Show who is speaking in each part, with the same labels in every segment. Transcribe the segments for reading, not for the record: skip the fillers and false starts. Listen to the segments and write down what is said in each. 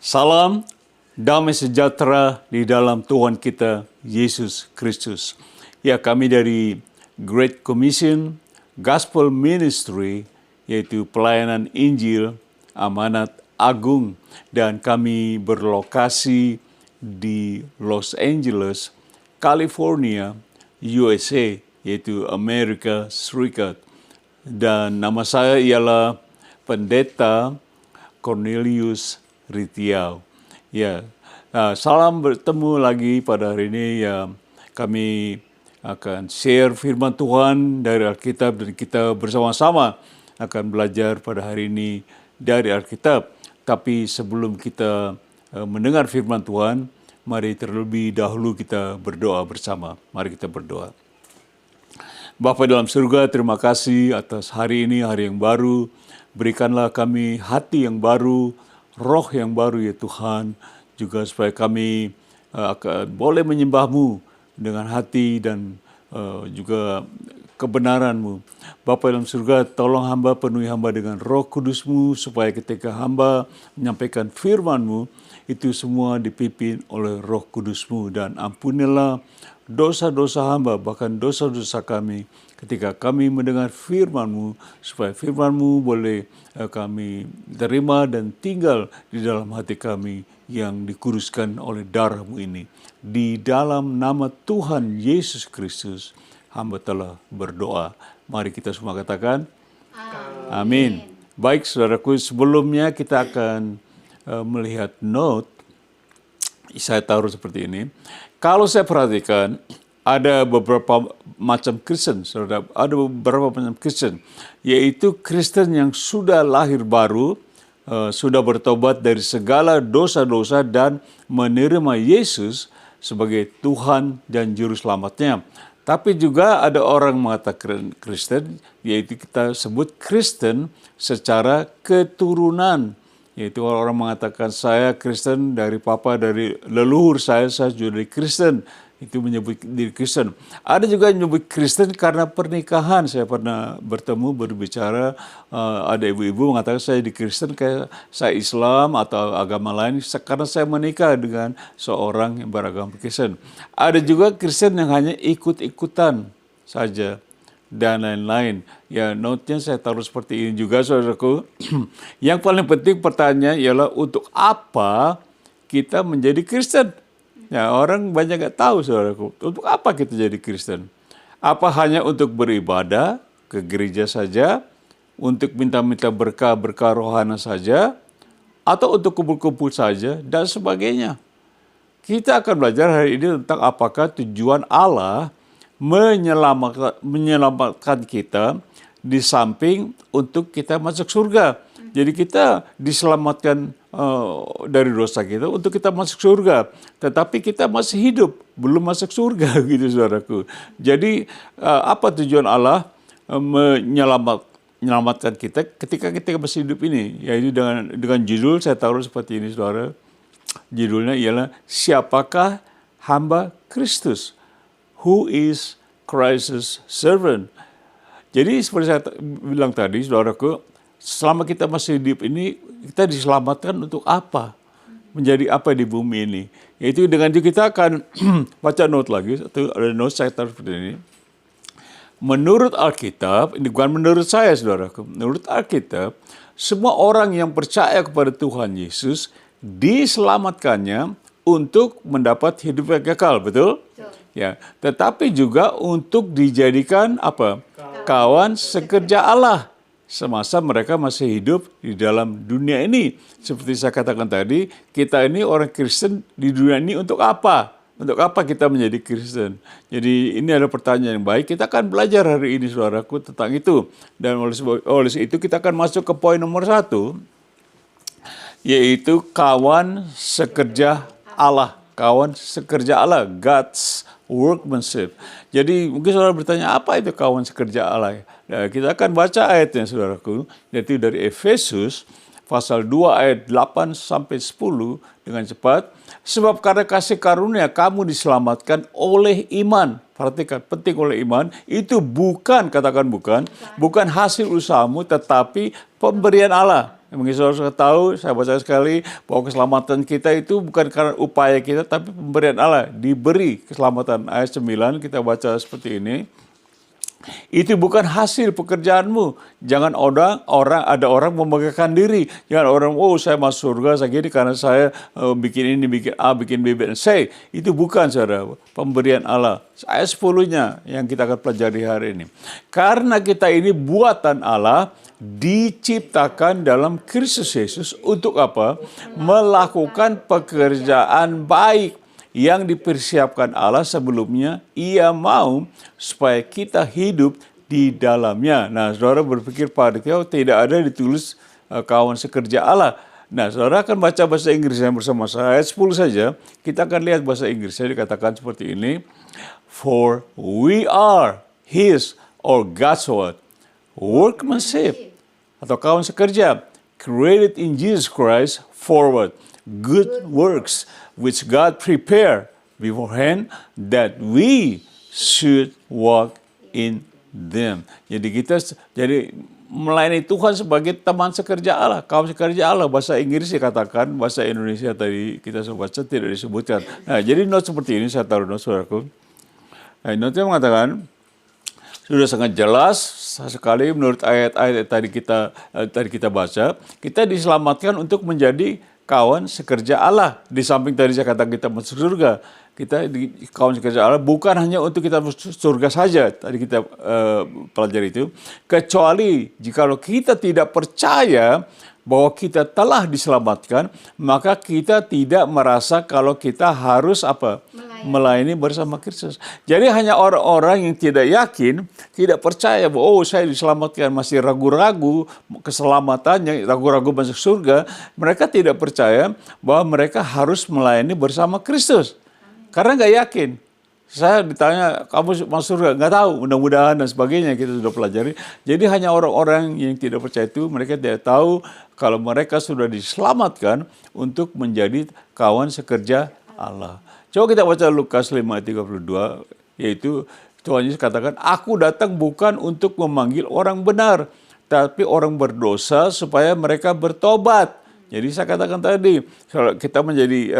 Speaker 1: Salam, damai sejahtera di dalam Tuhan kita, Yesus Kristus. Ya, kami dari Great Commission Gospel Ministry, yaitu pelayanan Injil, amanat agung. Dan kami berlokasi di Los Angeles, California, USA, yaitu Amerika Serikat. Dan nama saya ialah Pendeta Cornelius Ritiau. Ya, salam bertemu lagi pada hari ini. Ya, kami akan share firman Tuhan dari Alkitab dan kita bersama-sama akan belajar pada hari ini dari Alkitab. Tapi sebelum kita mendengar firman Tuhan, mari terlebih dahulu kita berdoa bersama. Mari kita berdoa. Bapa dalam surga, terima kasih atas hari ini, hari yang baru. Berikanlah kami hati yang baru, roh yang baru ya Tuhan, juga supaya kami akan boleh menyembah-Mu dengan hati dan juga kebenaran-Mu. Bapa dalam surga, tolong hamba, penuhi hamba dengan Roh Kudus-Mu, supaya ketika hamba menyampaikan firman-Mu, itu semua dipimpin oleh Roh Kudus-Mu, dan ampunilah dosa-dosa hamba, bahkan dosa-dosa kami, ketika kami mendengar firman-Mu, supaya firman-Mu boleh kami terima dan tinggal di dalam hati kami yang dikuduskan oleh darah-Mu ini. Di dalam nama Tuhan Yesus Kristus, hamba telah berdoa. Mari kita semua katakan, Amin. Baik saudaraku, sebelumnya kita akan melihat note. Saya taruh seperti ini. Kalau saya perhatikan, ada beberapa macam Kristen, saudara. Ada beberapa macam Kristen, yaitu Kristen yang sudah lahir baru, sudah bertobat dari segala dosa-dosa dan menerima Yesus sebagai Tuhan dan Juru Selamatnya. Tapi juga ada orang mengatakan Kristen, yaitu kita sebut Kristen secara keturunan. Yaitu orang mengatakan saya Kristen dari papa, dari leluhur saya juga dari Kristen. Itu menyebut diri Kristen. Ada juga yang menyebut Kristen karena pernikahan. Saya pernah berbicara, ada ibu-ibu mengatakan saya di Kristen kayak saya Islam atau agama lain karena saya menikah dengan seorang yang beragama Kristen. Ada juga Kristen yang hanya ikut-ikutan saja dan lain-lain. Ya, note-nya saya taruh seperti ini juga, saudaraku. Yang paling penting pertanyaan ialah untuk apa kita menjadi Kristen? Ya, orang banyak gak tahu, saudaraku. Untuk apa kita jadi Kristen? Apa hanya untuk beribadah ke gereja saja? Untuk minta-minta berkah-berkah rohani saja? Atau untuk kumpul-kumpul saja? Dan sebagainya. Kita akan belajar hari ini tentang apakah tujuan Allah menyelamatkan kita di samping untuk kita masuk surga. Jadi kita diselamatkan dari dosa kita untuk kita masuk surga. Tetapi kita masih hidup, belum masuk surga gitu saudaraku. Jadi apa tujuan Allah menyelamatkan kita ketika kita masih hidup ini? Yaitu dengan judul saya taruh seperti ini saudara. Judulnya ialah Siapakah Hamba Kristus? Who is Christ's servant? Jadi seperti saya bilang tadi saudaraku, selama kita masih hidup ini, kita diselamatkan untuk apa? Menjadi apa di bumi ini? Yaitu dengan itu kita akan baca note lagi. Ada note saya taruh seperti ini. Menurut Alkitab, ini bukan menurut saya saudaraku. Menurut Alkitab, semua orang yang percaya kepada Tuhan Yesus diselamatkannya untuk mendapat hidup yang kekal, betul? Ya, tetapi juga untuk dijadikan apa? Kawan sekerja Allah semasa mereka masih hidup di dalam dunia ini. Seperti saya katakan tadi, kita ini orang Kristen di dunia ini untuk apa? Untuk apa kita menjadi Kristen? Jadi ini adalah pertanyaan yang baik. Kita akan belajar hari ini saudaraku tentang itu. Dan oleh itu kita akan masuk ke poin nomor 1, yaitu kawan sekerja Allah. Kawan sekerja Allah, God's workmanship. Jadi mungkin saudara bertanya, apa itu kawan sekerja Allah? Nah, kita akan baca ayatnya saudaraku, yaitu dari Efesus pasal 2 ayat 8 sampai 10 dengan cepat. Sebab karena kasih karunia kamu diselamatkan oleh iman. Perhatikan, penting oleh iman. Itu bukan, katakan bukan hasil usahamu, tetapi pemberian Allah. Mungkin saudara tahu, saya baca sekali, bahwa keselamatan kita itu bukan karena upaya kita, tapi pemberian Allah. Diberi keselamatan. Ayat 9 kita baca seperti ini. Itu bukan hasil pekerjaanmu. Jangan ada orang membanggakan diri. Jangan orang, oh saya masuk surga saya gini karena saya bikin ini, bikin A, bikin B, dan C. Itu bukan, saudara, pemberian Allah. Ayat 10-nya yang kita akan pelajari hari ini. Karena kita ini buatan Allah, diciptakan dalam Kristus Yesus untuk apa? Melakukan pekerjaan baik yang dipersiapkan Allah sebelumnya. Ia mau supaya kita hidup di dalamnya. Nah, saudara berpikir pada tidak ada ditulis kawan sekerja Allah. Nah, saudara akan baca bahasa Inggrisnya bersama saya. Ayat 10 saja, kita akan lihat bahasa Inggrisnya dikatakan seperti ini. For we are His or God's what? Workmanship. Atau kawan sekerja. Created in Jesus Christ for what? Good works which God prepared beforehand that we should walk in them. Jadi melayani Tuhan sebagai teman sekerja Allah, kaum sekerja Allah. Bahasa Inggris dikatakan, bahasa Indonesia tadi kita sudah baca tidak disebutkan. Nah, jadi note seperti ini, saya taruh note, saudaraku. Nah, note-nya mengatakan, sudah sangat jelas sekali menurut ayat-ayat tadi kita baca, kita diselamatkan untuk menjadi kawan sekerja Allah. Di samping tadi saya katakan kita masuk surga, kita di kawan sekerja Allah bukan hanya untuk kita masuk surga saja. Tadi kita pelajari itu. Kecuali jikalau kita tidak percaya bahwa kita telah diselamatkan, maka kita tidak merasa kalau kita harus apa? Melayani bersama Kristus. Jadi hanya orang-orang yang tidak yakin, tidak percaya bahwa saya diselamatkan, masih ragu-ragu keselamatannya, ragu-ragu masuk surga, mereka tidak percaya bahwa mereka harus melayani bersama Kristus. Karena nggak yakin. Saya ditanya, kamu masuk surga? Nggak tahu, mudah-mudahan dan sebagainya kita sudah pelajari. Jadi hanya orang-orang yang tidak percaya itu, mereka tidak tahu kalau mereka sudah diselamatkan untuk menjadi kawan sekerja Allah. Coba kita baca Lukas 5:32, yaitu Tuhan Yesus katakan, aku datang bukan untuk memanggil orang benar, tapi orang berdosa supaya mereka bertobat. Jadi saya katakan tadi, kalau kita menjadi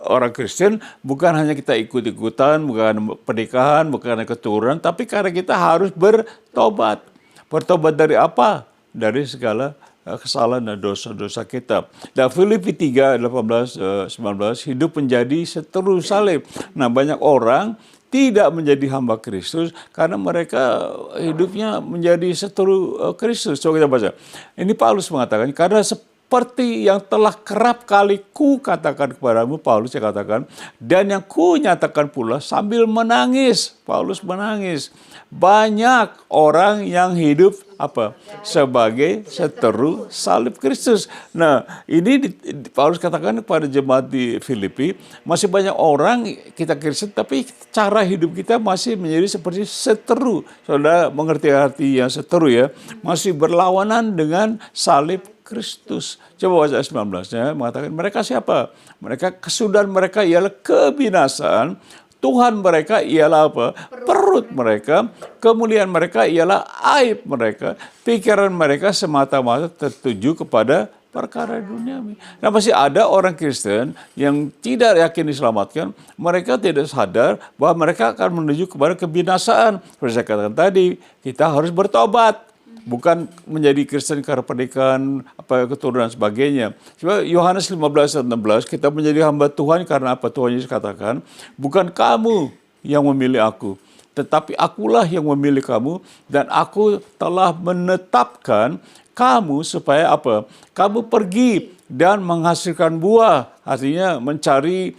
Speaker 1: orang Kristen, bukan hanya kita ikut-ikutan, bukan pernikahan, bukan keturunan, tapi karena kita harus bertobat. Bertobat dari apa? Dari segala kesalahan dan dosa-dosa kita. Dan Filipi 3:18-19, hidup menjadi seteru salib. Nah, banyak orang tidak menjadi hamba Kristus karena mereka hidupnya menjadi seteru Kristus. Coba kita baca. Ini Paulus mengatakan, karena seperti yang telah kerap kali ku katakan kepadamu, Paulus yang katakan, dan yang ku nyatakan pula sambil menangis. Paulus menangis. Banyak orang yang hidup apa? Sebagai seteru salib Kristus. Nah, ini Paulus katakan kepada jemaat di Filipi, masih banyak orang kita Kristen tapi cara hidup kita masih menjadi seperti seteru. Saudara mengerti arti yang seteru ya? Masih berlawanan dengan salib Kristus. Coba baca 19-nya mengatakan mereka siapa? Mereka kesudahan mereka ialah kebinasaan. Tuhan mereka ialah apa? Perut mereka. Kemuliaan mereka ialah aib mereka. Pikiran mereka semata-mata tertuju kepada perkara duniawi. Nah, masih ada orang Kristen yang tidak yakin diselamatkan. Mereka tidak sadar bahwa mereka akan menuju kepada kebinasaan. Seperti saya katakan tadi, kita harus bertobat. Bukan menjadi Kristen karena pernikahan, keturunan dan sebagainya. Coba Yohanes 15:16, kita menjadi hamba Tuhan karena apa? Tuhan Yesus katakan, bukan kamu yang memilih aku, tetapi akulah yang memilih kamu, dan aku telah menetapkan kamu supaya apa? Kamu pergi dan menghasilkan buah. Artinya mencari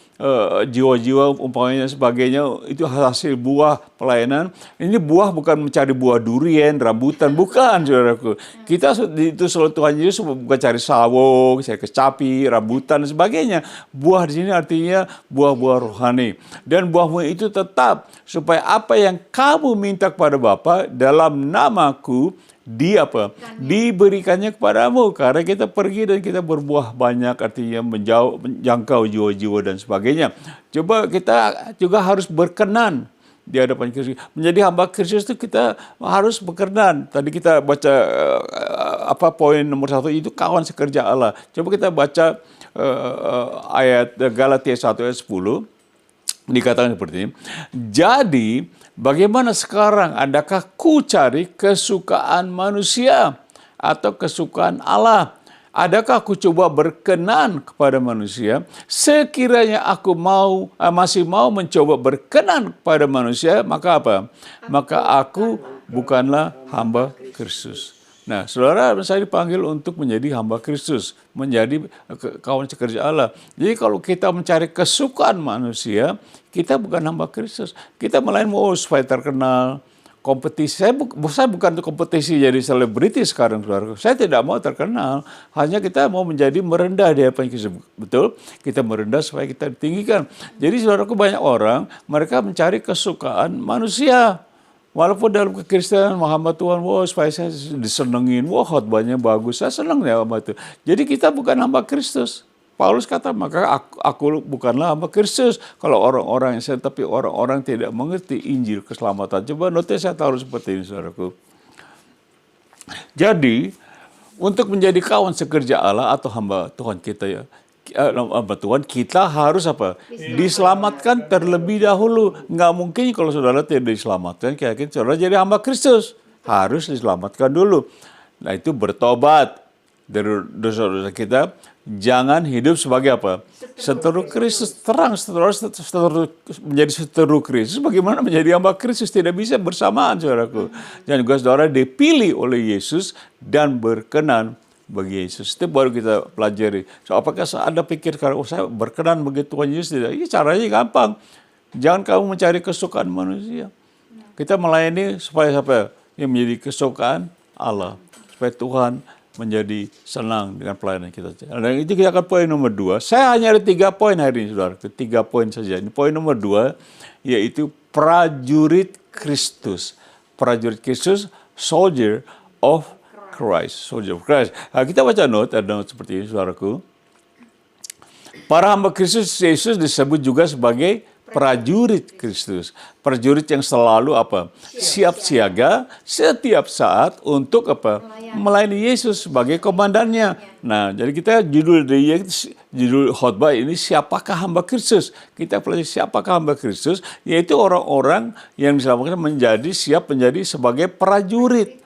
Speaker 1: jiwa-jiwa umpamanya sebagainya, itu hasil buah pelayanan. Ini buah bukan mencari buah durian, rambutan, bukan, saudaraku. Kita itu selalu Tuhan Yesus bukan cari sawo, cari kecapi, rambutan dan sebagainya. Buah di sini artinya buah-buah rohani. Dan buah-buah itu tetap supaya apa yang kamu minta kepada Bapa dalam namaku diberikannya kepadamu. Karena kita pergi dan kita berbuah banyak, artinya menjangkau jiwa-jiwa dan sebagainya. Coba kita juga harus berkenan di hadapan Kristus. Menjadi hamba Kristus itu kita harus berkenan. Tadi kita baca poin nomor 1 itu kawan sekerja Allah. Coba kita baca ayat Galatia 1 ayat 10. Dikatakan seperti ini. Jadi, bagaimana sekarang? Adakah ku cari kesukaan manusia atau kesukaan Allah? Adakah aku coba berkenan kepada manusia? Sekiranya aku masih mau mencoba berkenan kepada manusia, maka apa? Maka aku bukanlah hamba Kristus. Nah, saudara, saya dipanggil untuk menjadi hamba Kristus, menjadi kawan sekerja Allah. Jadi kalau kita mencari kesukaan manusia, kita bukan hamba Kristus. Kita melainkan supaya terkenal, kompetisi. Saya bukan untuk kompetisi jadi selebriti sekarang, saudara. Saya tidak mau terkenal. Hanya kita mau menjadi merendah di hadapan Kristus. Betul? Kita merendah supaya kita ditinggikan. Jadi saudaraku, banyak orang, mereka mencari kesukaan manusia. Walaupun dalam kekristenan hamba Tuhan, supaya saya disenengin, khotbahnya bagus, saya senang ya hamba itu. Jadi kita bukan hamba Kristus. Paulus kata, maka aku bukanlah hamba Kristus. Kalau orang-orang yang tapi orang-orang tidak mengerti Injil keselamatan. Coba notis saya taruh seperti ini, saudaraku. Jadi, untuk menjadi kawan sekerja Allah atau hamba Tuhan kita hamba Tuhan, kita harus apa? Diselamatkan terlebih dahulu. Nggak mungkin kalau saudara tidak diselamatkan, kira-kira saudara jadi hamba Kristus. Harus diselamatkan dulu. Nah, itu bertobat dari dosa-dosa kita. Jangan hidup sebagai apa? Seteru Kristus. Terang, menjadi seteru Kristus. Bagaimana menjadi hamba Kristus? Tidak bisa bersamaan, saudaraku. Dan juga saudara dipilih oleh Yesus dan berkenan bagi Yesus. Itu baru kita pelajari. So, apakah Anda pikir kalau saya berkenan bagi Tuhan Yesus? Tidak. Ini caranya gampang. Jangan kamu mencari kesukaan manusia. Kita melayani supaya apa? Yang menjadi kesukaan Allah. Supaya Tuhan menjadi senang dengan pelayanan kita. Dan itu kita akan poin nomor 2. Saya hanya ada 3 poin hari ini, saudara. 3 poin saja. Ini poin nomor 2, yaitu prajurit Kristus. Prajurit Kristus, soldier of Christ. Soldier of Christ. Nah, kita baca ada note seperti ini, saudaraku. Para hamba Kristus Yesus disebut juga sebagai prajurit Kristus. Prajurit yang selalu apa? Siap siaga setiap saat untuk apa? Melayani Yesus sebagai komandannya. Nah, jadi kita judul khotbah ini, siapakah hamba Kristus? Kita pelajari siapakah hamba Kristus, yaitu orang-orang yang diselamatkan menjadi sebagai prajurit.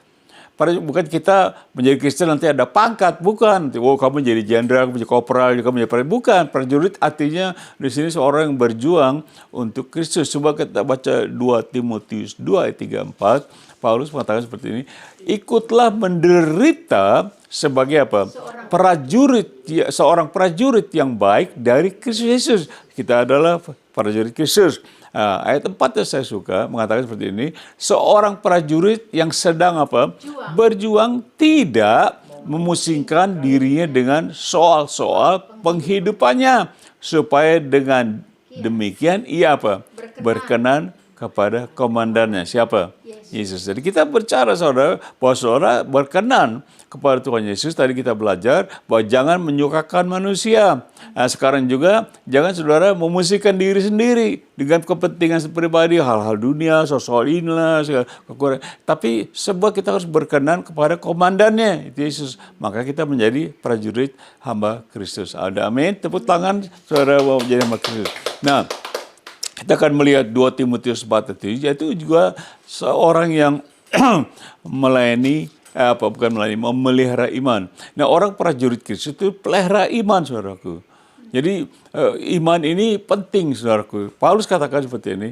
Speaker 1: Bukan kita menjadi Kristen nanti ada pangkat, bukan. Kamu jadi jenderal, kamu jadi kopral, kamu jadi prajurit. Bukan, prajurit artinya di sini seorang yang berjuang untuk Kristus. Coba kita baca 2 Timotius 2 ayat 3-4. Paulus mengatakan seperti ini, ikutlah menderita sebagai apa? Seorang prajurit yang baik dari Kristus Yesus. Kita adalah prajurit Kristus. Ayat 4 yang saya suka mengatakan seperti ini, seorang prajurit yang sedang apa? Berjuang tidak memusingkan dirinya dengan soal-soal penghidupannya, supaya dengan demikian ia apa? Berkenan kepada komandannya. Siapa? Yesus. Jadi kita bicara, saudara, bahwa saudara berkenan kepada Tuhan Yesus. Tadi kita belajar bahwa jangan menyukakan manusia. Nah, sekarang juga jangan saudara memusingkan diri sendiri dengan kepentingan pribadi, hal-hal dunia, soal inilah, kekurangan. Tapi sebab kita harus berkenan kepada komandannya, itu Yesus. Maka kita menjadi prajurit hamba Kristus. Ada amin. Tepuk tangan saudara mau menjadi hamba Kristus. Nah, kita akan melihat 2 Timotius 4 itu, yaitu juga seorang yang memelihara iman. Nah, orang prajurit Kristus itu pelihara iman, saudaraku. Jadi iman ini penting, saudaraku. Paulus katakan seperti ini,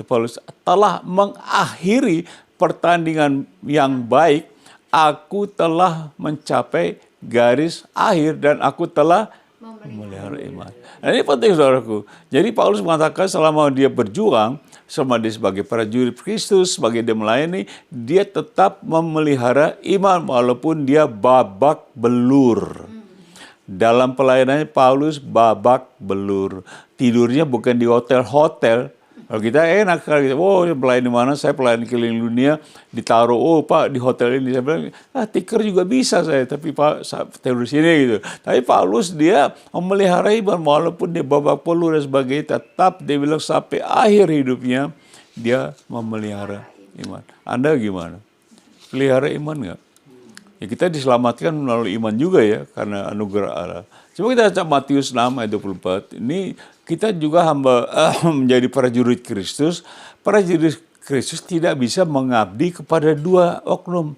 Speaker 1: Paulus telah mengakhiri pertandingan yang baik, aku telah mencapai garis akhir dan aku telah memelihara iman. Nah, ini penting, saudaraku. Jadi Paulus mengatakan selama dia berjuang, selama dia sebagai prajurit Kristus, sebagai dia melayani, dia tetap memelihara iman walaupun dia babak belur. Dalam pelayanannya Paulus babak belur. Tidurnya bukan di hotel-hotel. Kalau kita enak sekali, pelayan di mana? Saya pelayan keliling dunia, ditaruh, Pak di hotel ini. Saya bilang, tikar juga bisa saya, tapi Pak tidur di sini gitu. Tapi Paulus dia memelihara iman walaupun dia babak belur dan sebagainya, tetap dia bilang sampai akhir hidupnya dia memelihara iman. Anda gimana? Pelihara iman nggak? Ya kita diselamatkan melalui iman juga ya, karena anugerah Allah. Coba kita baca Matius 6 ayat 24. Ini kita juga hamba menjadi prajurit Kristus. Prajurit Kristus tidak bisa mengabdi kepada dua oknum.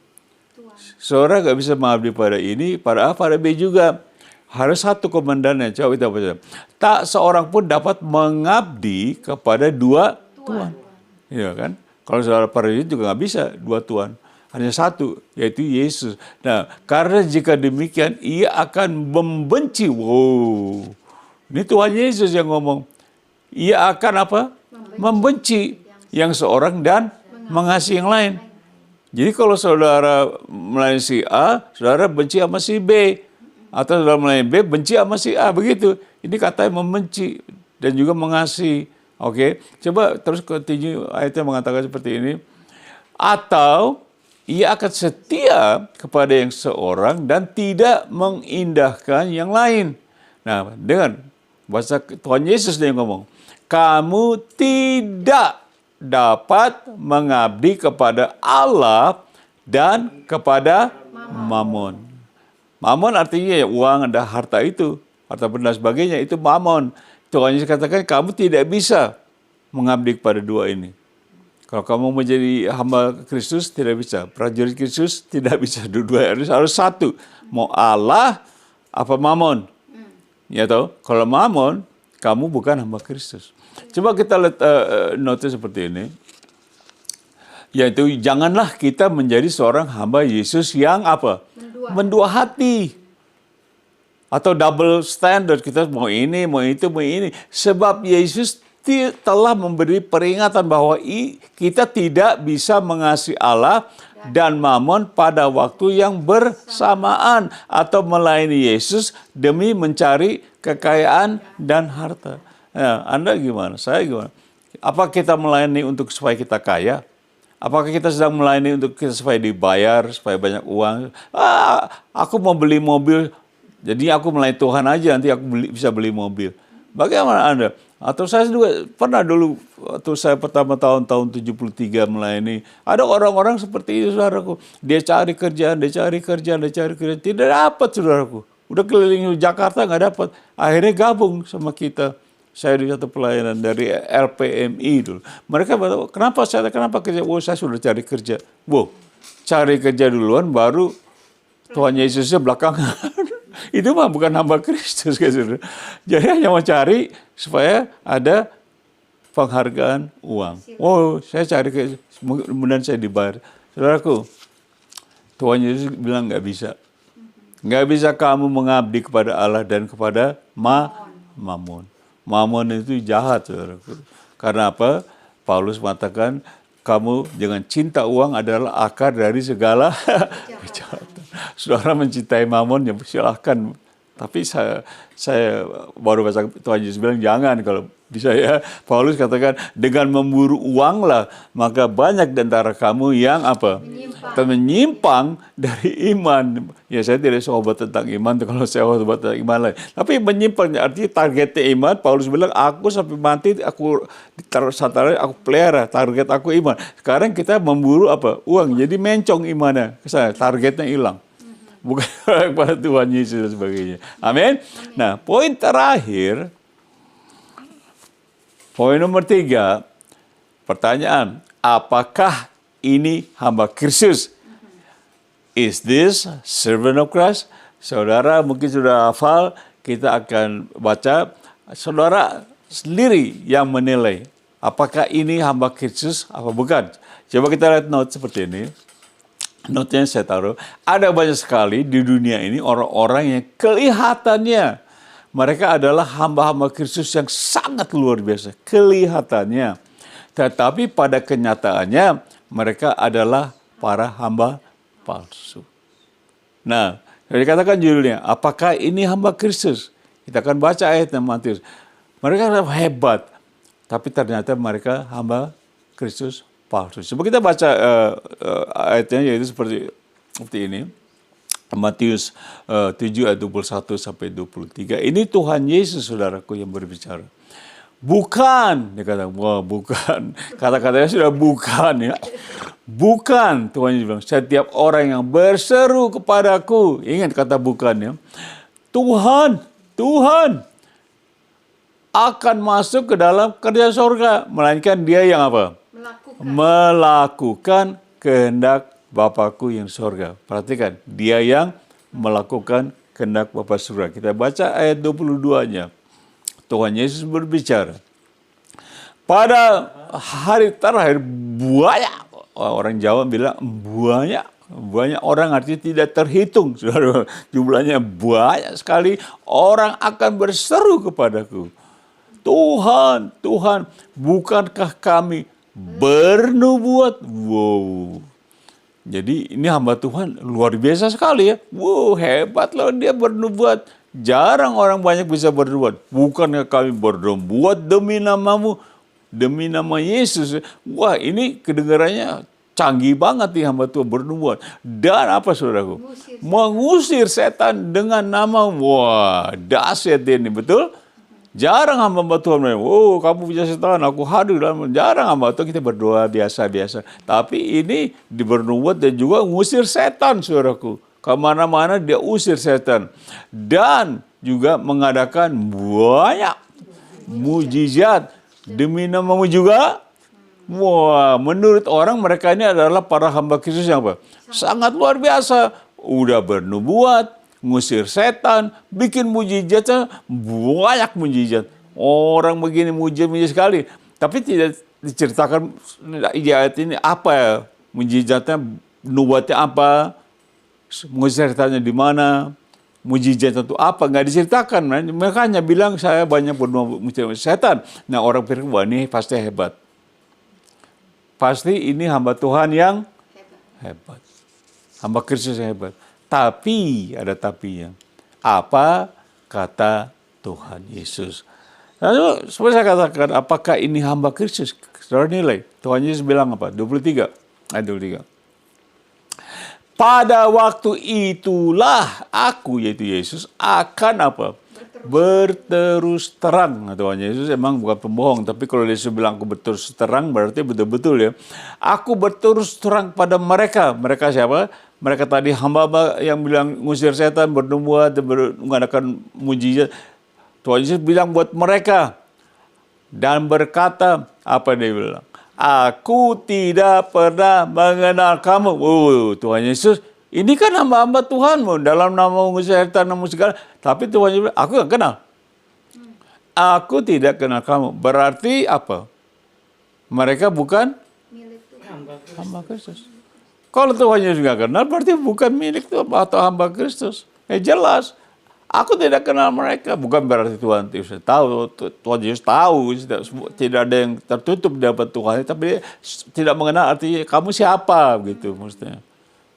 Speaker 1: Seorang nggak bisa mengabdi pada ini, pada A, pada B juga. Harus satu komandannya. Coba kita baca. Tak seorang pun dapat mengabdi kepada dua tuan. Iya kan? Kalau saudara prajurit juga nggak bisa dua tuan. Hanya satu, yaitu Yesus. Nah, karena jika demikian, ia akan membenci. Wow. Ini Tuhan Yesus yang ngomong. Ia akan apa? Membenci yang seorang dan mengasihi yang lain. Jadi kalau saudara melayani si A, saudara benci sama si B. Atau saudara melayani B, benci sama si A. Begitu. Ini katanya membenci dan juga mengasihi. Oke, coba terus continue ayatnya mengatakan seperti ini. Atau ia akan setia kepada yang seorang dan tidak mengindahkan yang lain. Nah, dengan bahasa Tuhan Yesus dia ngomong, kamu tidak dapat mengabdi kepada Allah dan kepada Mamon. Mamon artinya ya uang, ada harta itu, harta benda sebagainya, itu Mamon. Tuhan Yesus katakan kamu tidak bisa mengabdi kepada dua ini. Kalau kamu menjadi hamba Kristus tidak bisa, prajurit Kristus tidak bisa, dua harus satu. Mau Allah apa Mamon? Ya tahu? Kalau Mamon, kamu bukan hamba Kristus. Coba kita lihat notis seperti ini. Yaitu janganlah kita menjadi seorang hamba Yesus yang apa? Mendua hati. Atau double standard, kita mau ini, mau itu, mau ini. Sebab Yesus telah memberi peringatan bahwa kita tidak bisa mengasihi Allah dan Mamon pada waktu yang bersamaan atau melayani Yesus demi mencari kekayaan dan harta. Nah, Anda gimana? Saya gimana? Apa kita melayani untuk supaya kita kaya? Apakah kita sedang melayani untuk kita supaya dibayar, supaya banyak uang? Aku mau beli mobil, jadi aku melayani Tuhan aja, nanti aku bisa beli mobil. Bagaimana Anda? Atau saya juga pernah dulu, waktu saya pertama tahun 73 melayani, ada orang-orang seperti itu, saudaraku. Dia cari kerjaan, tidak dapat, saudaraku. Udah keliling Jakarta nggak dapat. Akhirnya gabung sama kita. Saya di satu pelayanan dari LPMI dulu. Mereka berkata, kenapa kerja? Oh, saya sudah cari kerja. Wow, cari kerja duluan, baru Tuhan Yesusnya belakangan. Itu mah bukan hamba Kristus, kan, saudara. Jadi hanya mau cari supaya ada penghargaan uang. Oh, saya cari kemudian saya dibayar. Saudaraku, Tuhan Yesus bilang nggak bisa. Nggak bisa kamu mengabdi kepada Allah dan kepada Mamon. Mamon itu jahat, saudaraku. Karena apa? Paulus mengatakan, kamu dengan cinta uang adalah akar dari segala kejahatan. Saudara mencintai Mamon, ya silahkan. Tapi saya baru baca Tuhan Yesus bilang jangan, kalau bisa ya. Paulus katakan dengan memburu uang lah, maka banyak di antara kamu yang apa? Menyimpang dari iman. Ya saya tidak sobat tentang iman kalau saya sobat tentang iman lain. Tapi menyimpang artinya targetnya iman. Paulus bilang aku sampai mati aku aku pelihara, target aku iman. Sekarang kita memburu apa? Uang. Jadi mencong imannya. Targetnya hilang. Bukan kepada Tuhan Yesus dan sebagainya. Amin. Nah, poin terakhir, poin nomor 3, pertanyaan, apakah ini hamba Kristus? Is this servant of Christ? Saudara mungkin sudah hafal, kita akan baca, saudara sendiri yang menilai, apakah ini hamba Kristus apa bukan. Coba kita lihat note seperti ini. Notnya saya taruh, ada banyak sekali di dunia ini orang-orang yang kelihatannya mereka adalah hamba-hamba Kristus yang sangat luar biasa, kelihatannya. Tetapi pada kenyataannya mereka adalah para hamba palsu. Nah, dikatakan judulnya, apakah ini hamba Kristus? Kita akan baca ayatnya Matius. Mereka adalah hebat, tapi ternyata mereka hamba Kristus palsu. Coba kita baca ayatnya, yaitu seperti ini. Matius 7 ayat 21 sampai 23. Ini Tuhan Yesus, saudaraku, yang berbicara. Bukan, dia kata, wah bukan. Kata-katanya sudah bukan ya. Bukan, Tuhan Yesus bilang, setiap orang yang berseru kepadaku. Ingat kata bukan ya. Tuhan akan masuk ke dalam kerja surga. Melainkan dia yang apa? Melakukan kehendak Bapakku yang surga. Perhatikan, dia yang melakukan kehendak Bapa surga. Kita baca ayat 22-nya. Tuhan Yesus berbicara. Pada hari terakhir banyak, orang Jawa bilang banyak orang artinya tidak terhitung. Saudara, jumlahnya banyak sekali orang akan berseru kepadaku. Tuhan, bukankah kami bernubuat? Wow. Jadi ini hamba Tuhan luar biasa sekali ya. Wow, hebat loh dia bernubuat. Jarang orang banyak bisa bernubuat. Bukankah kami bernubuat demi namamu, demi nama Yesus. Wah, ini kedengarannya canggih banget nih hamba Tuhan bernubuat. Dan apa saudaraku? Mengusir setan dengan nama. Wah, dahsyat ini, betul? Jarang hamba Tuhan bilang, oh kamu punya setan, aku hadir dalam. Jarang hamba Tuhan, kita berdoa biasa-biasa. Tapi ini bernubuat dan juga mengusir setan, saudaraku. Kemana-mana dia usir setan. Dan juga mengadakan banyak mujizat demi namamu juga. Wah, menurut orang mereka ini adalah para hamba Kristus yang apa? Sangat luar biasa. Udah bernubuat, ngusir setan, bikin mujizatnya banyak mujizat. Orang begini mujizat sekali. Tapi tidak diceritakan di ayat ini apa ya mujizatnya, nubuatnya apa, mengusir setannya di mana, mujizat itu apa, nggak diceritakan. Mereka hanya bilang saya banyak bernubuat setan. Nah orang pikir wah ini pasti hebat. Pasti ini hamba Tuhan yang hebat. Hamba Kristus yang hebat. Tapi, ada tapinya. Apa kata Tuhan Yesus? Lalu, seperti saya katakan, apakah ini hamba Kristus? Saudara nilai. Tuhan Yesus bilang apa? 23. Ayat 23. Pada waktu itulah aku, yaitu Yesus, akan apa? Berterus terang. Tuhan Yesus emang bukan pembohong, tapi kalau Yesus bilang aku berterus terang, berarti betul-betul ya. Aku berterus terang pada mereka. Mereka siapa? Mereka tadi hamba yang bilang ngusir setan, bernubuat, mengadakan mujizat. Tuhan Yesus bilang buat mereka. Dan berkata, apa dia bilang? Aku tidak pernah mengenal kamu. Tuhan Yesus, ini kan hamba-hamba Tuhanmu. Dalam nama mengusir setan, nama segala. Tapi Tuhan Yesus bilang, aku gak kenal. Aku tidak kenal kamu. Berarti apa? Mereka bukan hamba Kristus. Kalau Tuhan Yesus nggak kenal, berarti bukan milik Tuhan atau hamba Kristus. Jelas. Aku tidak kenal mereka. Bukan berarti Tuhan Yesus tahu. Tuhan Yesus tahu. Tidak ada yang tertutup di hadapan Tuhan. Tapi tidak mengenal artinya kamu siapa gitu maksudnya.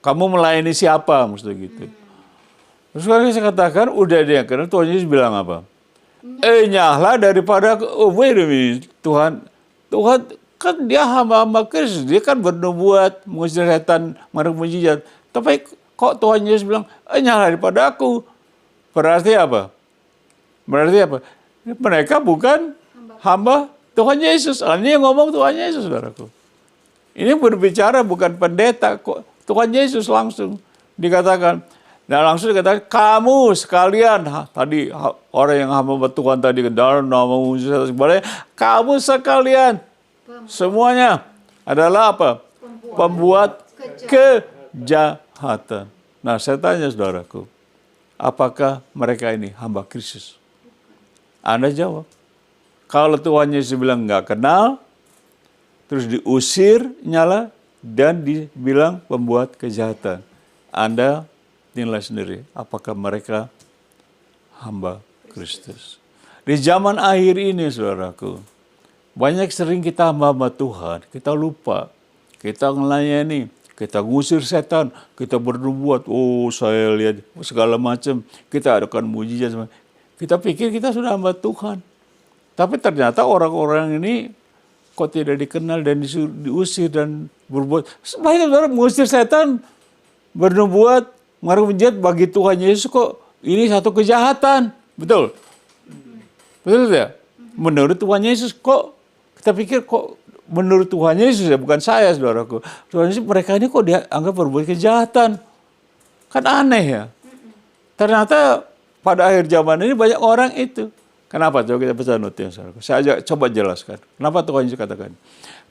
Speaker 1: Kamu melayani siapa maksudnya gitu. Terus kalau saya katakan, udah dia kenal, Tuhan Yesus bilang apa? Nyahlah daripada aku. Oh wait a minute. Tuhan kan dia hamba-hamba Kristus, dia kan bernubuat, mengusir setan, mengadakan mujizat. Tapi kok Tuhan Yesus bilang, nyala daripada aku. Berarti apa? Mereka bukan hamba Tuhan Yesus. Ini yang ngomong Tuhan Yesus, saudaraku. Ini berbicara bukan pendeta, kok Tuhan Yesus langsung dikatakan. Nah langsung dikatakan, kamu sekalian, tadi orang yang hamba Tuhan tadi, dalam nama mujizat, kamu sekalian, semuanya adalah apa? Pembuat kejahatan. Nah, saya tanya saudaraku, apakah mereka ini hamba Kristus? Anda jawab. Kalau Tuhan Yesus bilang nggak kenal, terus diusir nyala, dan dibilang pembuat kejahatan. Anda nilai sendiri, apakah mereka hamba Kristus? Di zaman akhir ini, saudaraku, banyak sering kita hamba Tuhan, kita lupa, kita melayani, kita ngusir setan, kita bernubuat, saya lihat segala macam, kita adakan mujizat. Kita pikir kita sudah hamba Tuhan. Tapi ternyata orang-orang ini kok tidak dikenal dan diusir dan berbuat. Banyak orang mengusir setan, bernubuat, mengadakan mujizat bagi Tuhan Yesus kok ini satu kejahatan. Betul? Betul tidak? Menurut Tuhan Yesus, kok kita pikir kok menurut Tuhan Yesus ya, bukan saya, saudaraku. Tuhan Yesus, mereka ini kok dianggap berbuat kejahatan. Kan aneh ya. Ternyata pada akhir zaman ini banyak orang itu. Kenapa? Coba kita baca notnya, saudaraku. Saya coba jelaskan. Kenapa Tuhan Yesus katakan?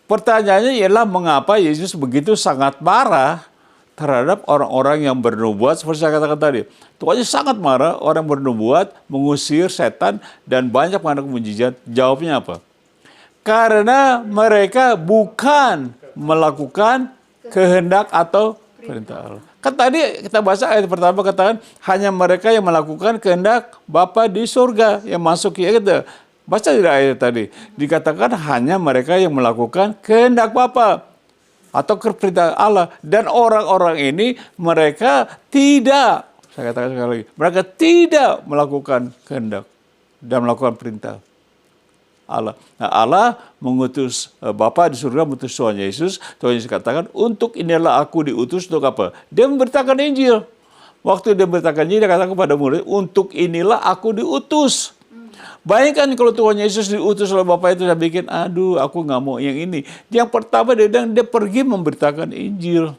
Speaker 1: Pertanyaannya ialah mengapa Yesus begitu sangat marah terhadap orang-orang yang bernubuat, seperti saya katakan tadi. Tuhan Yesus sangat marah orang bernubuat, mengusir setan, dan banyak mengadakan mujizat. Jawabnya apa? Karena mereka bukan melakukan kehendak atau perintah Allah. Kan tadi kita baca ayat pertama katakan, hanya mereka yang melakukan kehendak Bapa di surga yang masuk ya gitu. Baca di ayat tadi, dikatakan hanya mereka yang melakukan kehendak Bapa atau perintah Allah. Dan orang-orang ini mereka tidak, saya katakan sekali lagi, mereka tidak melakukan kehendak dan melakukan perintah Allah. Nah, Allah mengutus Bapa di surga, mengutus Tuhan Yesus. Tuhan Yesus katakan, untuk inilah aku diutus untuk apa? Dia memberitakan Injil. Waktu dia memberitakan Injil, dia katakan kepada murid, untuk inilah aku diutus. Bayangkan kalau Tuhan Yesus diutus oleh Bapa itu, saya bikin, aduh aku nggak mau yang ini. Yang pertama dia bilang, dia pergi memberitakan Injil.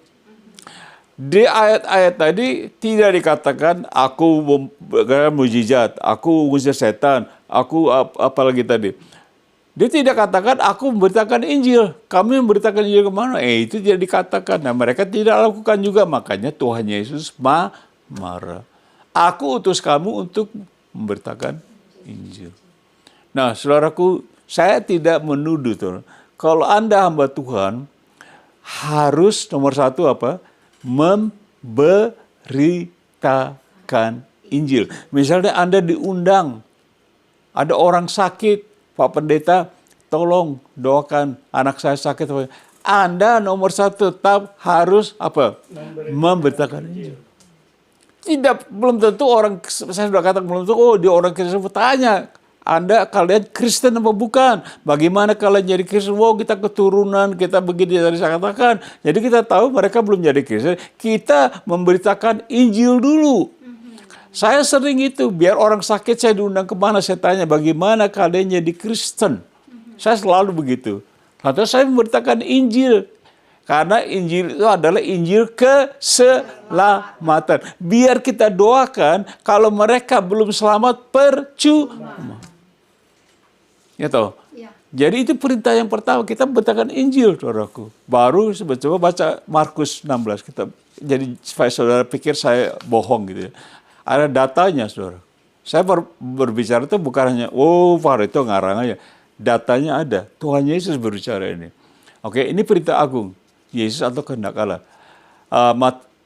Speaker 1: Di ayat-ayat tadi tidak dikatakan aku mujizat, aku mengusir setan, aku apalagi tadi. Dia tidak katakan aku memberitakan Injil. Kami memberitakan Injil kemana? Itu tidak dikatakan. Nah, mereka tidak lakukan juga. Makanya Tuhan Yesus marah. Aku utus kamu untuk memberitakan Injil. Nah, saudaraku, saya tidak menuduh tuh. Kalau Anda hamba Tuhan, harus nomor satu apa? Memberitakan Injil. Misalnya Anda diundang, ada orang sakit, Pak Pendeta, tolong doakan anak saya sakit. Anda nomor satu tetap harus apa? Memberitakan Injil. Tidak, belum tentu orang, saya sudah katakan belum tentu, oh dia orang Kristen, bertanya, kalian Kristen apa bukan? Bagaimana kalian jadi Kristen? Wow, kita keturunan, kita begini, tadi saya katakan. Jadi kita tahu mereka belum jadi Kristen, kita memberitakan Injil dulu. Saya sering itu, biar orang sakit saya diundang kemana, saya tanya, bagaimana kalian jadi Kristen? Saya selalu begitu. Lalu saya memberitakan Injil. Karena Injil itu adalah Injil keselamatan. Biar kita doakan, kalau mereka belum selamat, percuma. Ya toh? Ya. Jadi itu perintah yang pertama, kita memberitakan Injil, saudaraku. Baru coba baca Markus 16. Jadi supaya saudara pikir saya bohong gitu ya. Ada datanya, saudara. Saya berbicara itu bukan hanya, Pak itu ngarang aja. Datanya ada. Tuhan Yesus berbicara ini. Oke, ini perintah agung. Yesus atau kehendak Allah.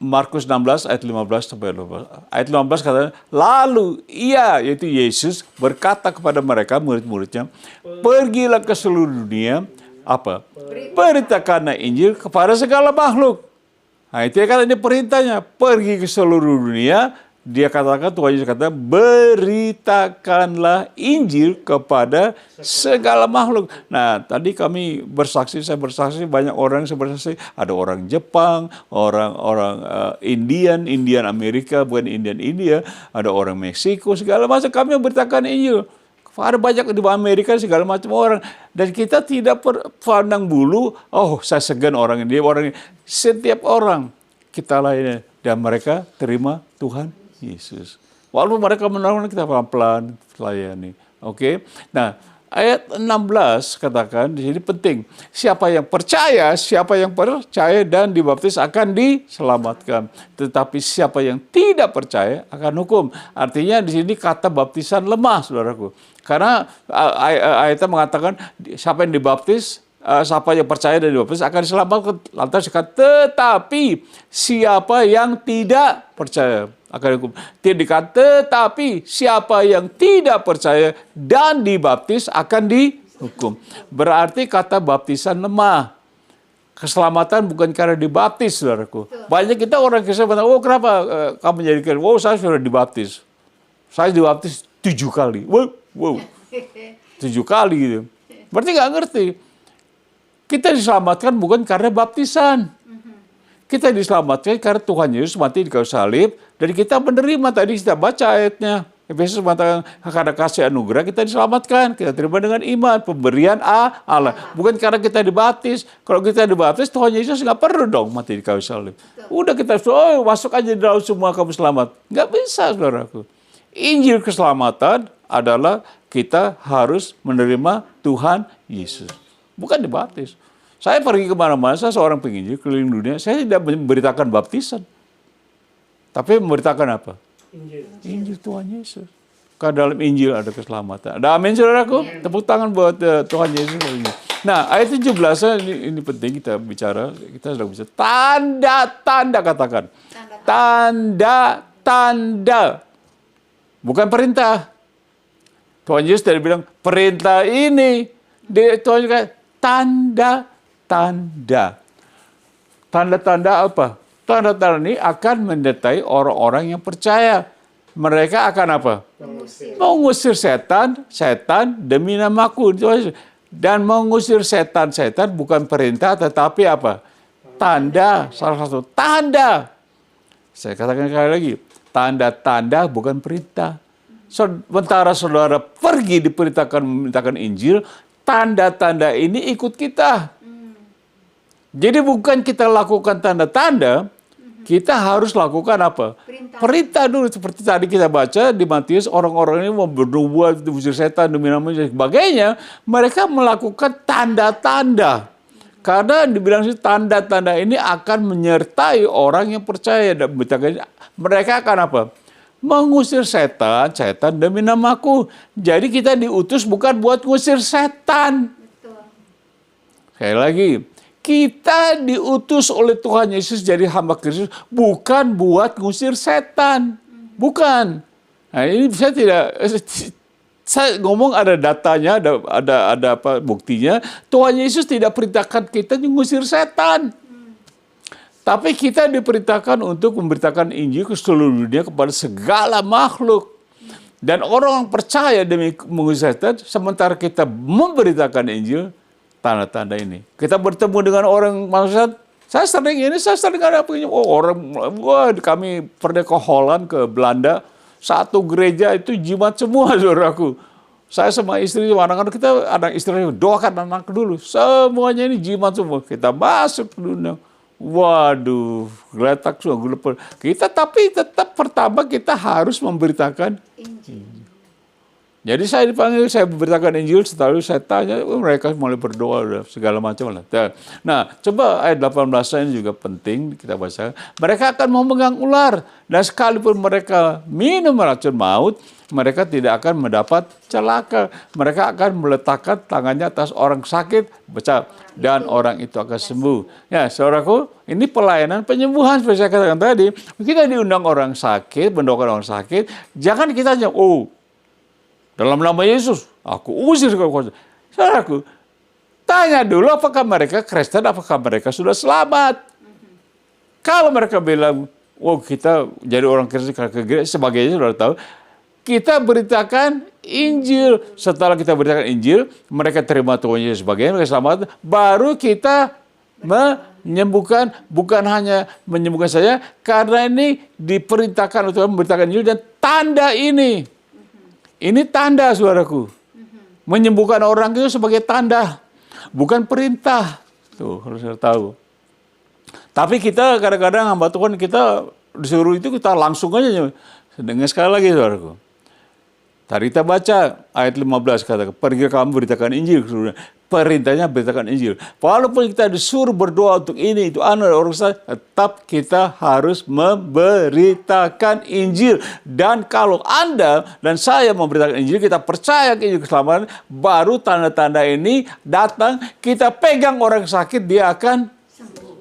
Speaker 1: Markus 16 ayat 15 sampai 12. Ayat 15 katanya, lalu ia, yaitu Yesus, berkata kepada mereka, murid-muridnya, pergilah ke seluruh dunia, apa? Beritakanlah Injil kepada segala makhluk. Nah, itu kan ini perintahnya, pergi ke seluruh dunia. Dia katakan, Tuhan Yesus kata, beritakanlah Injil kepada segala makhluk. Nah, tadi saya bersaksi, banyak orang yang bersaksi. Ada orang Jepang, orang Indian Amerika, bukan India. Ada orang Meksiko, segala macam. Kami memberitakan Injil. Ada banyak di Amerika, segala macam orang. Dan kita tidak pandang bulu, saya segan orang ini. Setiap orang kita layani. Dan mereka terima Tuhan Yesus. Walaupun mereka menolak, kita pelan-pelan layani. Oke. Nah, ayat 16 katakan di sini penting. Siapa yang percaya dan dibaptis akan diselamatkan. Tetapi siapa yang tidak percaya akan hukum. Artinya di sini kata baptisan lemah, saudaraku. Karena ayatnya mengatakan siapa yang dibaptis, siapa yang percaya dan dibaptis akan diselamatkan. Lantas tetapi siapa yang tidak percaya akan hukum. Tidak dikatakan, tetapi siapa yang tidak percaya dan dibaptis akan dihukum. Berarti kata baptisan lemah. Keselamatan bukan karena dibaptis, saudaraku. Banyak kita orang Kristen bilang, kenapa kamu jadi Kristen? Saya sudah dibaptis. Saya dibaptis 7 kali. Wow. 7 kali gitu. Berarti nggak ngerti. Kita diselamatkan bukan karena baptisan. Kita diselamatkan karena Tuhan Yesus mati di kayu salib. Dan kita menerima, tadi kita baca ayatnya. Efesus mengatakan karena kasih anugerah kita diselamatkan, kita terima dengan iman, pemberian Allah. Bukan karena kita dibaptis. Kalau kita dibaptis, Tuhan Yesus nggak perlu dong mati di kayu salib. Udah kita masuk aja di dalam semua kamu selamat. Nggak bisa, saudaraku. Injil keselamatan adalah kita harus menerima Tuhan Yesus. Bukan dibaptis. Saya pergi kemana-mana, saya seorang penginjil keliling dunia, saya tidak memberitakan baptisan. Tapi memberitakan apa? Injil Tuhan Yesus. Karena dalam Injil ada keselamatan. Ada amin, saudaraku? Tepuk tangan buat Tuhan Yesus. Nah, ayat 17 ini penting kita bicara. Kita sedang bicara tanda-tanda, katakan. Tanda-tanda. Bukan perintah. Tuhan Yesus tadi bilang, perintah ini. Tuhan Yesus kata, tanda-tanda. Tanda-tanda apa? Tanda-tanda ini akan menyertai orang-orang yang percaya. Mereka akan apa? Mengusir setan demi namaku. Dan mengusir setan bukan perintah, tetapi apa? Tanda, salah satu tanda. Saya katakan sekali lagi, tanda-tanda bukan perintah. Sementara saudara pergi diperintahkan Injil, tanda-tanda ini ikut kita. Jadi bukan kita lakukan tanda-tanda, kita harus lakukan apa? Perintah dulu. Seperti tadi kita baca di Matius, orang-orang ini mau bernubuat, mengusir setan, demi namanya, dan sebagainya. Mereka melakukan tanda-tanda. Karena dibilang tanda-tanda ini akan menyertai orang yang percaya. Dan mereka akan apa? Mengusir setan demi namaku. Jadi kita diutus bukan buat mengusir setan.
Speaker 2: Betul.
Speaker 1: Sekali lagi. Kita diutus oleh Tuhan Yesus jadi hamba Kristus bukan buat ngusir setan. Bukan. Nah, ini saya ngomong ada datanya, ada apa buktinya. Tuhan Yesus tidak perintahkan kita mengusir setan. Tapi kita diperintahkan untuk memberitakan Injil ke seluruh dunia kepada segala makhluk. Dan orang yang percaya demi mengusir setan, sementara kita memberitakan Injil, tanda-tanda ini. Kita bertemu dengan orang manusia. Saya sering ada kami pernah ke Holland, ke Belanda, satu gereja itu jimat semua, saudaraku. Saya sama istri, anak-anak kita, anak istri doakan anak dulu. Semuanya ini jimat semua. Kita masuk ke dunia. Waduh, geletak semua. Tapi tetap pertama kita harus memberitakan Injil. Jadi saya dipanggil, saya memberitakan Injil, setelah saya tanya, mereka mulai berdoa, segala macam lah. Nah, coba ayat 18 ini juga penting kita baca. Mereka akan memegang ular, dan sekalipun mereka minum racun maut, mereka tidak akan mendapat celaka. Mereka akan meletakkan tangannya atas orang sakit, dan orang itu akan sembuh. Ya, saudaraku, ini pelayanan penyembuhan, seperti saya katakan tadi. Kita diundang orang sakit, mendoakan orang sakit, jangan kita hanya, dalam nama Yesus, aku usir kau. Saudaraku, tanya dulu apakah mereka Kristen, apakah mereka sudah selamat. Kalau mereka bilang, kita jadi orang Kristen ke gereja, sebagainya sudah tahu. Kita beritakan Injil. Setelah kita beritakan Injil, mereka terima Tuhan Yesus sebagai mereka selamat. Baru kita menyembuhkan, bukan hanya menyembuhkan saja, karena ini diperintahkan untuk memberitakan Injil dan tanda ini. Ini tanda, saudaraku. Menyembuhkan orang itu sebagai tanda, bukan perintah. Tuh, harus saya tahu. Tapi kita kadang-kadang hamba Tuhan, kita disuruh itu kita langsung aja. Dengar sekali lagi, saudaraku. Tadi kita baca ayat 15, kata, pergi kamu beritakan Injil. Perintahnya beritakan Injil. Walaupun kita disuruh berdoa untuk ini, itu orang saya, tetap kita harus memberitakan Injil. Dan kalau Anda dan saya memberitakan Injil, kita percaya ke Injil keselamatan, baru tanda-tanda ini datang, kita pegang orang sakit, dia akan sembuh.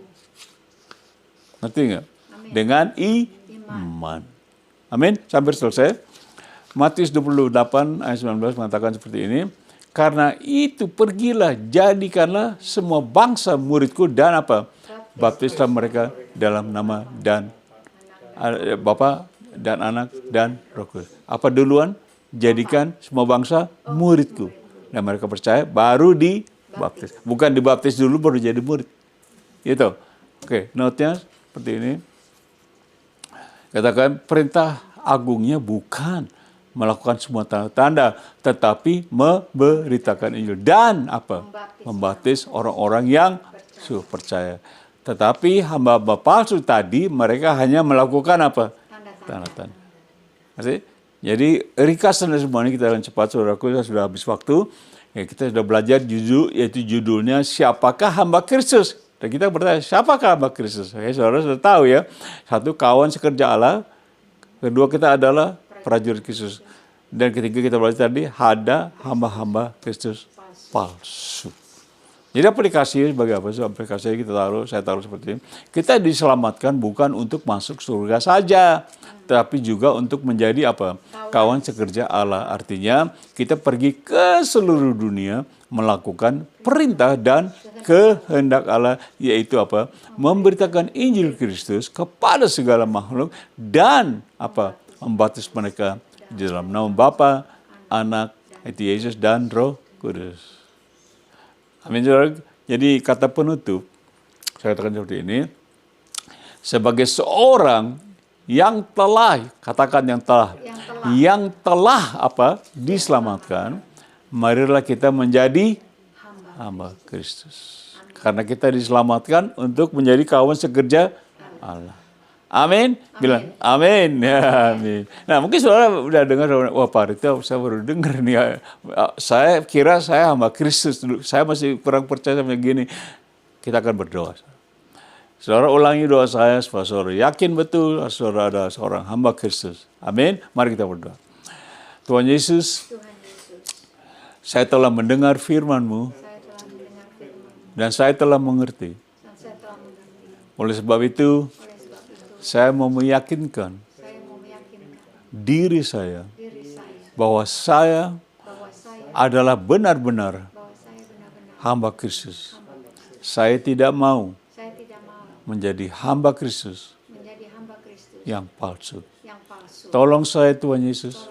Speaker 1: Ngerti nggak? Dengan iman. Amin. Sampai selesai. Matius 28 ayat 19 mengatakan seperti ini. Karena itu pergilah, jadikanlah semua bangsa muridku dan apa? Baptislah mereka dalam nama dan Bapa dan Anak dan Roh Kudus. Apa duluan? Jadikan semua bangsa muridku. Dan mereka percaya baru dibaptis. Bukan dibaptis dulu baru jadi murid. Gitu. Oke, note-nya seperti ini. Katakan perintah agungnya bukan melakukan semua tanda-tanda, tetapi memberitakan Injil dan apa? Membaptis orang-orang yang sudah percaya. Tetapi hamba-hamba palsu tadi mereka hanya melakukan apa? Tanda-tanda. Jadi ringkasan dari semua ini kita akan cepat, saudaraku, sudah habis waktu. Ya, kita sudah belajar yaitu judulnya Siapakah Hamba Kristus? Dan kita bertanya, siapakah hamba Kristus? Saudara sudah tahu ya. Satu, kawan sekerja Allah. Kedua, kita adalah prajurit Kristus. Dan ketiga, kita belajar tadi, ada hamba-hamba Kristus palsu. Jadi aplikasi sebagai apa? Aplikasi saya taruh seperti ini. Kita diselamatkan bukan untuk masuk surga saja, tapi juga untuk menjadi apa? Kawan sekerja Allah. Artinya kita pergi ke seluruh dunia melakukan perintah dan kehendak Allah, yaitu apa? Memberitakan Injil Kristus kepada segala makhluk dan apa? Membaptis mereka di dalam nama Bapa, Anak, itu Yesus dan Roh Kudus. Amin. Jadi kata penutup, saya katakan seperti ini, sebagai seorang yang telah, katakan yang telah apa? Diselamatkan, marilah kita menjadi hamba Kristus. Karena kita diselamatkan untuk menjadi kawan sekerja Allah. Amin. Bilang amin. Ya, amin. Nah, mungkin saudara udah dengar, wah Pak Rita, saya baru dengar nih. Saya kira saya hamba Kristus dulu. Saya masih kurang percaya sama gini. Kita akan berdoa. Saudara ulangi doa saya supaya saudara yakin betul saudara ada seorang hamba Kristus. Amin. Mari kita berdoa. Tuhan Yesus, saya telah mendengar firman-Mu dan saya telah mengerti. Oleh sebab itu, saya mau meyakinkan diri saya bahwa saya adalah benar-benar hamba Kristus. Saya tidak mau menjadi hamba Kristus yang palsu. Tolong saya Tuhan Yesus,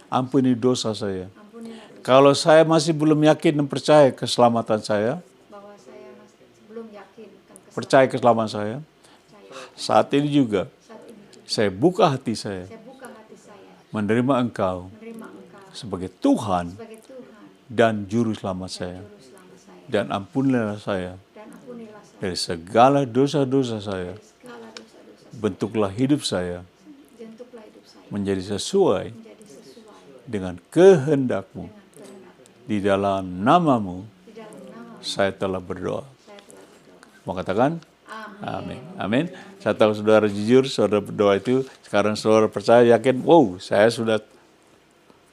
Speaker 1: ampuni dosa saya. Kalau saya masih belum yakin dan percaya keselamatan saya, saat ini juga saya buka hati saya menerima Engkau sebagai Tuhan dan Juru Selamat saya. Dan ampunilah saya dari segala dosa-dosa saya. Bentuklah hidup saya menjadi sesuai dengan kehendak-Mu. Di dalam nama-Mu saya telah berdoa. Mau katakan? Amin. Amin. Saya tahu saudara jujur, saudara berdoa itu, sekarang saudara percaya, yakin, wow, saya sudah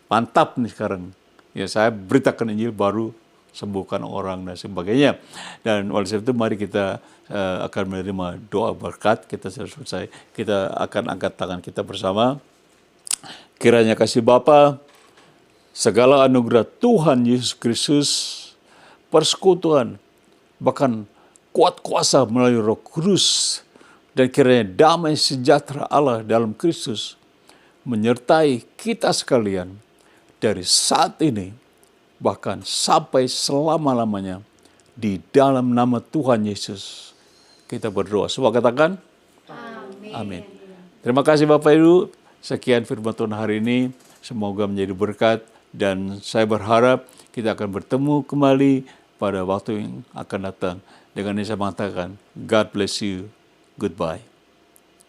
Speaker 1: mantap nih sekarang. Ya, saya beritakan Injil baru sembuhkan orang dan sebagainya. Dan oleh sebab itu mari kita akan menerima doa berkat. Kita sudah selesai. Kita akan angkat tangan kita bersama. Kiranya kasih Bapa, segala anugerah Tuhan Yesus Kristus, persekutuan, bahkan kuat kuasa melalui Roh Kudus, dan kiranya damai sejahtera Allah dalam Kristus menyertai kita sekalian dari saat ini bahkan sampai selama-lamanya di dalam nama Tuhan Yesus. Kita berdoa. Semua katakan amin. Amin. Terima kasih Bapak Ibu. Sekian firman Tuhan hari ini. Semoga menjadi berkat dan saya berharap kita akan bertemu kembali pada waktu yang akan datang. Dengan ini saya mengatakan, God bless you. Goodbye.